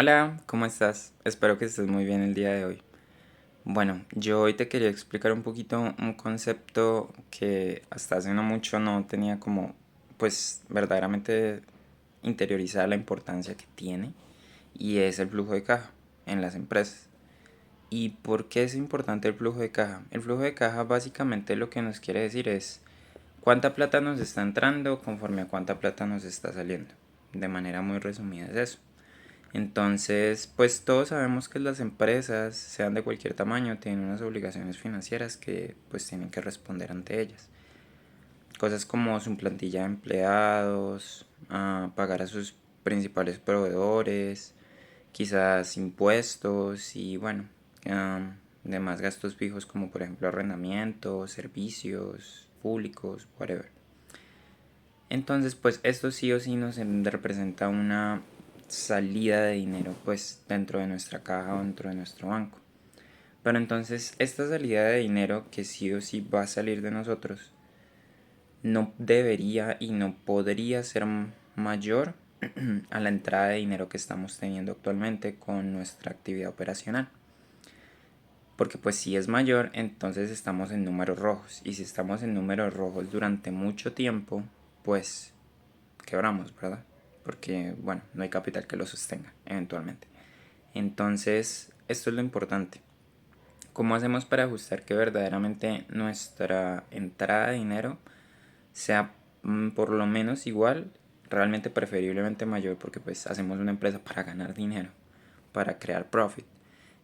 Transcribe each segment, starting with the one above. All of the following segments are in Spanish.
Hola, ¿cómo estás? Espero que estés muy bien el día de hoy. Bueno, yo hoy te quería explicar un poquito un concepto que hasta hace no mucho no tenía como, pues, verdaderamente interiorizada la importancia que tiene, y es el flujo de caja en las empresas. ¿Y por qué es importante el flujo de caja? El flujo de caja básicamente lo que nos quiere decir es cuánta plata nos está entrando conforme a cuánta plata nos está saliendo. De manera muy resumida es eso. Entonces, pues todos sabemos que las empresas, sean de cualquier tamaño, tienen unas obligaciones financieras que pues tienen que responder ante ellas. Cosas como su plantilla de empleados, pagar a sus principales proveedores, quizás impuestos y bueno, demás gastos fijos como por ejemplo arrendamiento, servicios públicos, whatever. Entonces, pues esto sí o sí nos representa una salida de dinero pues dentro de nuestra caja o dentro de nuestro banco. Pero entonces esta salida de dinero que sí o sí va a salir de nosotros no debería y no podría ser mayor a la entrada de dinero que estamos teniendo actualmente con nuestra actividad operacional. Porque pues si es mayor, entonces estamos en números rojos. Y si estamos en números rojos durante mucho tiempo, pues quebramos, ¿verdad? Porque, bueno, no hay capital que lo sostenga eventualmente. Entonces, esto es lo importante. ¿Cómo hacemos para ajustar que verdaderamente nuestra entrada de dinero sea por lo menos igual, realmente preferiblemente mayor, porque pues hacemos una empresa para ganar dinero, para crear profit?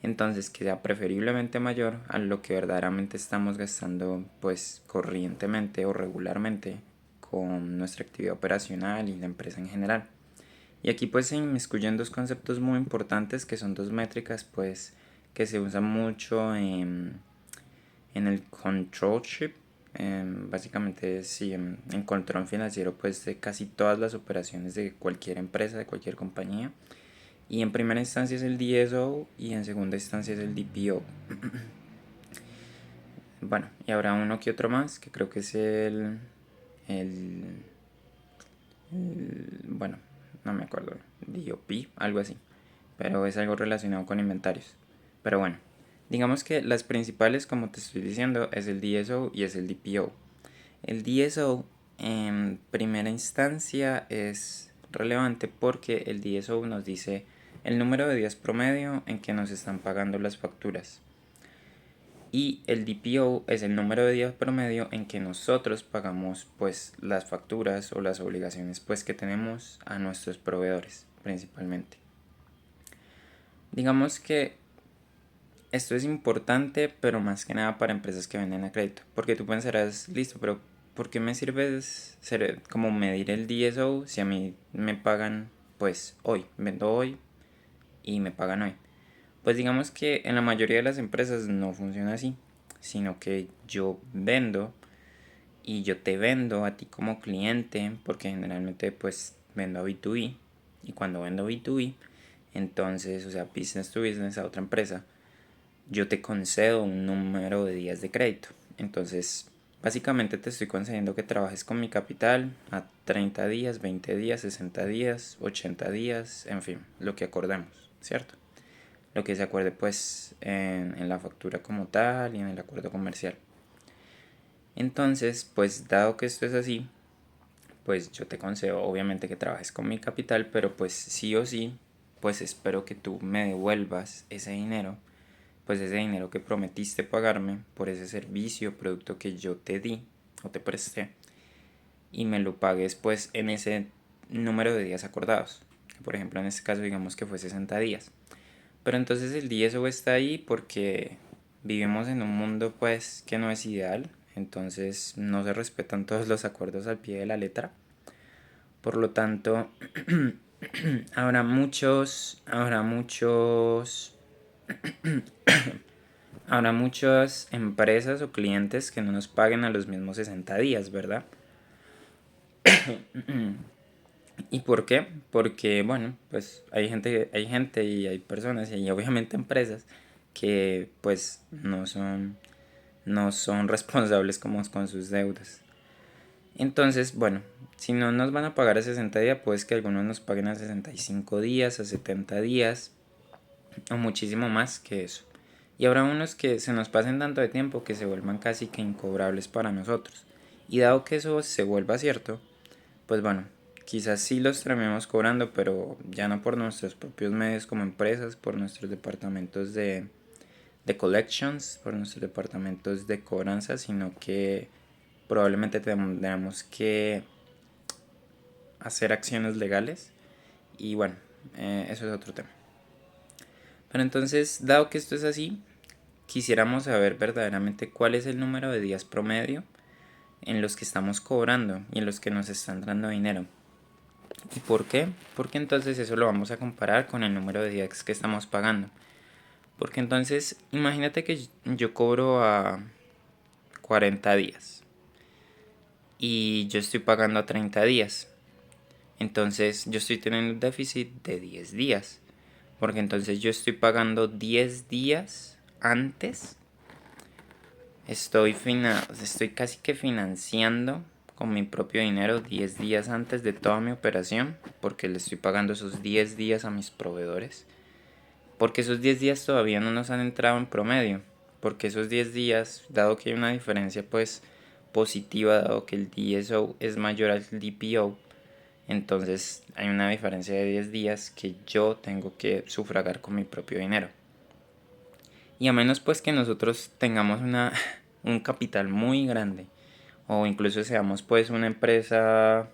Entonces, que sea preferiblemente mayor a lo que verdaderamente estamos gastando pues corrientemente o regularmente con nuestra actividad operacional y la empresa en general. Y aquí pues se inmiscuyen dos conceptos muy importantes que son dos métricas pues que se usan mucho en el controlship. Básicamente sí, en control financiero pues de casi todas las operaciones de cualquier empresa, de cualquier compañía. Y en primera instancia es el DSO y en segunda instancia es el DPO. Bueno, y habrá uno que otro más que creo que es el bueno, no me acuerdo, DOP, algo así, pero es algo relacionado con inventarios. Pero bueno, digamos que las principales, como te estoy diciendo, es el DSO y es el DPO. El DSO en primera instancia es relevante porque el DSO nos dice el número de días promedio en que nos están pagando las facturas. Y el DPO es el número de días promedio en que nosotros pagamos pues las facturas o las obligaciones pues que tenemos a nuestros proveedores principalmente. Digamos que esto es importante, pero más que nada para empresas que venden a crédito, porque tú pensarás, listo, pero ¿por qué me sirve ser como medir el DSO si a mí me pagan pues hoy, vendo hoy y me pagan hoy? Pues digamos que en la mayoría de las empresas no funciona así, sino que yo vendo y yo te vendo a ti como cliente, porque generalmente pues vendo a B2B, y cuando vendo B2B, entonces, o sea, business to business a otra empresa, yo te concedo un número de días de crédito. Entonces, básicamente te estoy concediendo que trabajes con mi capital a 30 días, 20 días, 60 días, 80 días, en fin, lo que acordemos, ¿cierto? Lo que se acuerde pues en la factura como tal y en el acuerdo comercial. Entonces, pues dado que esto es así, pues yo te concedo obviamente que trabajes con mi capital, pero pues sí o sí, pues espero que tú me devuelvas ese dinero, pues ese dinero que prometiste pagarme por ese servicio o producto que yo te di o te presté, y me lo pagues pues en ese número de días acordados. Por ejemplo, en este caso digamos que fue 60 días. Pero entonces el DSO está ahí porque vivimos en un mundo pues que no es ideal, entonces no se respetan todos los acuerdos al pie de la letra. Por lo tanto, habrá habrá muchas empresas o clientes que no nos paguen a los mismos 60 días, ¿verdad? ¿Y por qué? Porque, bueno, pues hay gente y hay personas y obviamente empresas que pues no son responsables como con sus deudas. Entonces, bueno, si no nos van a pagar a 60 días, pues que algunos nos paguen a 65 días, a 70 días o muchísimo más que eso. Y habrá unos que se nos pasen tanto de tiempo que se vuelvan casi que incobrables para nosotros. Y dado que eso se vuelva cierto, pues bueno, quizás sí los terminemos cobrando, pero ya no por nuestros propios medios como empresas, por nuestros departamentos de collections, por nuestros departamentos de cobranza, sino que probablemente tendremos que hacer acciones legales y bueno, eso es otro tema. Pero entonces, dado que esto es así, quisiéramos saber verdaderamente cuál es el número de días promedio en los que estamos cobrando y en los que nos están dando dinero. ¿Y por qué? Porque entonces eso lo vamos a comparar con el número de días que estamos pagando. Porque entonces, imagínate que yo cobro a 40 días y yo estoy pagando a 30 días. Entonces yo estoy teniendo un déficit de 10 días. Porque entonces yo estoy pagando 10 días antes. Estoy casi que financiando con mi propio dinero 10 días antes de toda mi operación. Porque le estoy pagando esos 10 días a mis proveedores. Porque esos 10 días todavía no nos han entrado en promedio. Porque esos 10 días, dado que hay una diferencia pues positiva, dado que el DSO es mayor al DPO, entonces hay una diferencia de 10 días que yo tengo que sufragar con mi propio dinero. Y a menos pues que nosotros tengamos un capital muy grande o incluso seamos pues una empresa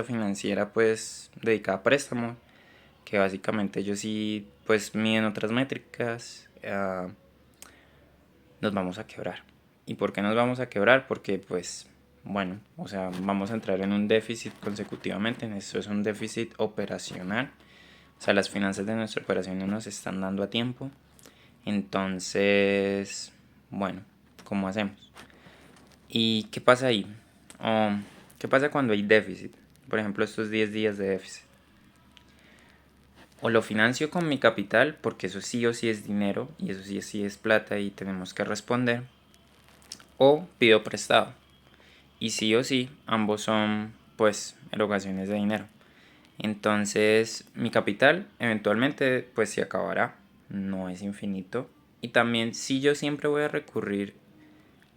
financiera pues dedicada a préstamos, que básicamente ellos sí pues miden otras métricas, nos vamos a quebrar. ¿Y por qué nos vamos a quebrar? Porque pues bueno, o sea, vamos a entrar en un déficit consecutivamente. Esto es un déficit operacional. O sea, las finanzas de nuestra operación no nos están dando a tiempo. Entonces, bueno, ¿cómo hacemos? ¿Y qué pasa ahí? ¿Qué pasa cuando hay déficit? Por ejemplo, estos 10 días de déficit. O lo financio con mi capital, porque eso sí o sí es dinero, y eso sí o sí es plata y tenemos que responder. O pido prestado. Y sí o sí, ambos son pues erogaciones de dinero. Entonces mi capital eventualmente pues se acabará, no es infinito. Y también si yo siempre voy a recurrir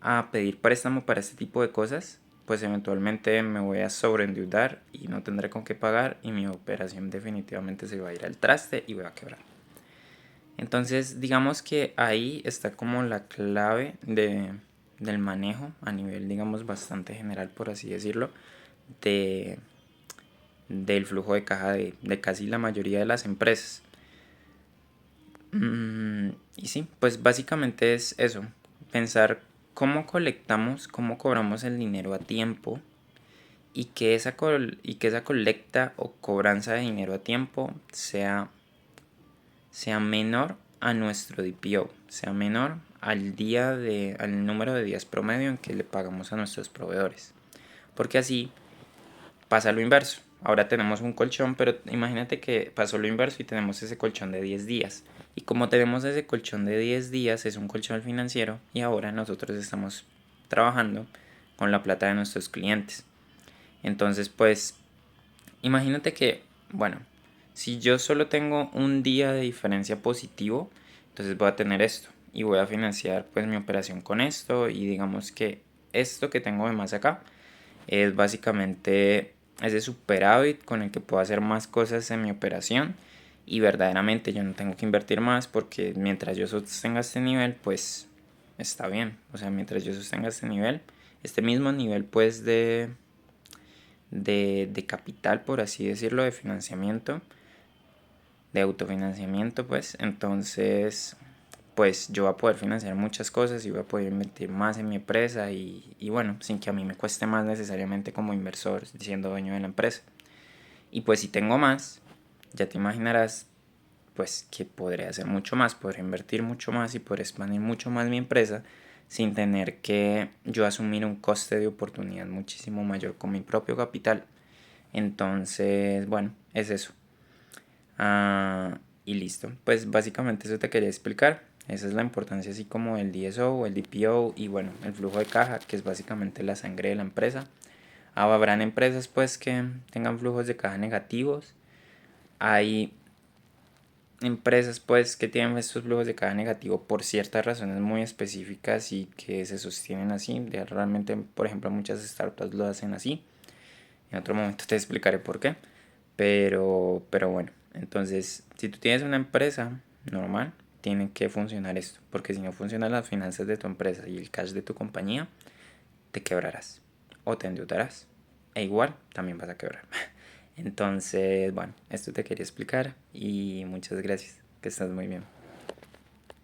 a pedir préstamo para este tipo de cosas, pues eventualmente me voy a sobreendeudar y no tendré con qué pagar y mi operación definitivamente se va a ir al traste y voy a quebrar. Entonces digamos que ahí está como la clave del manejo a nivel digamos bastante general por así decirlo de, del flujo de caja de casi la mayoría de las empresas. Y sí, pues básicamente es eso, pensar cómo colectamos, cómo cobramos el dinero a tiempo y y que esa colecta o cobranza de dinero a tiempo sea menor a nuestro DPO, sea menor al número de días promedio en que le pagamos a nuestros proveedores. Porque así pasa lo inverso. Ahora tenemos un colchón, pero imagínate que pasó lo inverso y tenemos ese colchón de 10 días. Y como tenemos ese colchón de 10 días, es un colchón financiero y ahora nosotros estamos trabajando con la plata de nuestros clientes. Entonces, pues, imagínate que, bueno, si yo solo tengo un día de diferencia positivo, entonces voy a tener esto y voy a financiar pues mi operación con esto y digamos que esto que tengo de más acá es básicamente ese superávit con el que puedo hacer más cosas en mi operación y verdaderamente yo no tengo que invertir más porque mientras yo sostenga este nivel pues está bien, o sea, mientras yo sostenga este nivel, este mismo nivel pues de capital, por así decirlo, de financiamiento, de autofinanciamiento, pues entonces pues yo voy a poder financiar muchas cosas y voy a poder invertir más en mi empresa y bueno, sin que a mí me cueste más necesariamente como inversor siendo dueño de la empresa. Y pues si tengo más, ya te imaginarás pues que podré hacer mucho más, podré invertir mucho más y podré expandir mucho más mi empresa sin tener que yo asumir un coste de oportunidad muchísimo mayor con mi propio capital. Entonces, bueno, es eso. Y listo. Pues básicamente eso te quería explicar. Esa es la importancia así como el DSO o el DPO y bueno, el flujo de caja, que es básicamente la sangre de la empresa. Habrán empresas pues que tengan flujos de caja negativos. Hay empresas pues que tienen estos flujos de caja negativo por ciertas razones muy específicas y que se sostienen así. Realmente, por ejemplo, muchas startups lo hacen así. En otro momento te explicaré por qué. Pero bueno, entonces si tú tienes una empresa normal, tiene que funcionar esto. Porque si no funcionan las finanzas de tu empresa y el cash de tu compañía, te quebrarás o te endeudarás. E igual también vas a quebrar. Entonces, bueno, esto te quería explicar y muchas gracias. Que estás muy bien.